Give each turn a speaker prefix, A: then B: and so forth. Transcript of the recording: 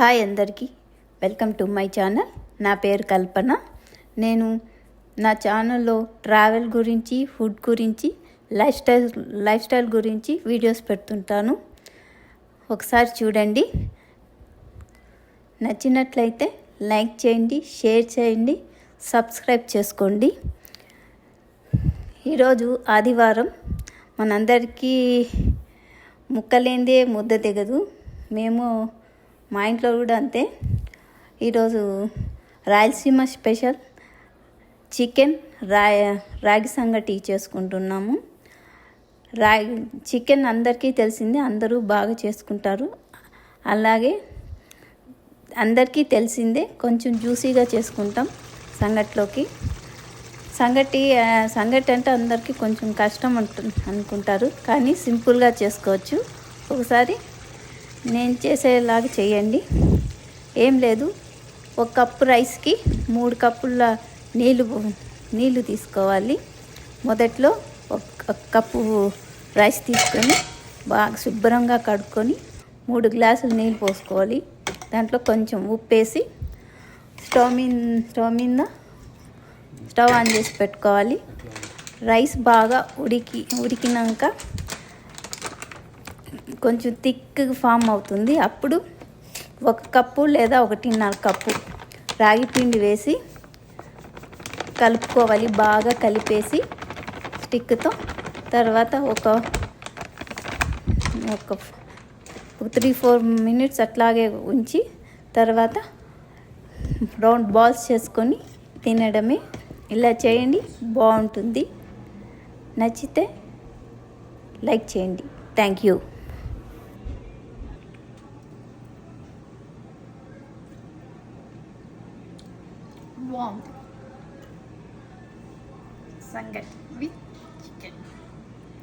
A: Hi అందరికీ, welcome to my channel. నా పేరు కల్పన. నేను నా ఛానల్లో ట్రావెల్ గురించి, ఫుడ్ గురించి, లైఫ్ స్టైల్ గురించి వీడియోస్ పెడుతుంటాను. ఒకసారి చూడండి. నచ్చినట్లయితే లైక్ చేయండి, షేర్ చేయండి, సబ్స్క్రైబ్ చేసుకోండి. ఈరోజు ఆదివారం. మనందరికీ ముక్కలేందే ముద్ద దిగదు. మేము మా ఇంట్లో కూడా అంతే. ఈరోజు రాయలసీమ స్పెషల్ చికెన్ రాగి సంగటి చేసుకుంటున్నాము. చికెన్ అందరికీ తెలిసిందే, అందరూ బాగా చేసుకుంటారు. అలాగే అందరికీ తెలిసిందే, కొంచెం జ్యూసీగా చేసుకుంటాం సంగటిలోకి. సంగటి అంటే అందరికీ కొంచెం కష్టం అనుకుంటారు, కానీ సింపుల్గా చేసుకోవచ్చు. ఒకసారి నేను చేసేలాగా చేయండి. ఏం లేదు, 1 కప్పు రైస్కి 3 కప్పుల నీళ్ళు తీసుకోవాలి. మొదట్లో 1 కప్పు రైస్ తీసుకొని బాగా శుభ్రంగా కడుక్కొని 3 గ్లాసులు నీళ్ళు పోసుకోవాలి. దాంట్లో కొంచెం ఉప్పు వేసి స్టవ్ ఆన్ చేసి పెట్టుకోవాలి. రైస్ బాగా ఉడికినాక కొంచెం థిక్ ఫామ్ అవుతుంది. అప్పుడు 1 కప్పు లేదా 1.5 కప్పు రాగి పిండి వేసి కలుపుకోవాలి. బాగా కలిపేసి స్టిక్తో తర్వాత ఒక 3-4 మినిట్స్ అట్లాగే ఉంచి తర్వాత రౌండ్ బాల్స్ చేసుకొని తినడమే. ఇలా చేయండి, బాగుంటుంది. నచ్చితే లైక్ చేయండి. Thank you. బాగుంది సంగటి విత్ చికెన్.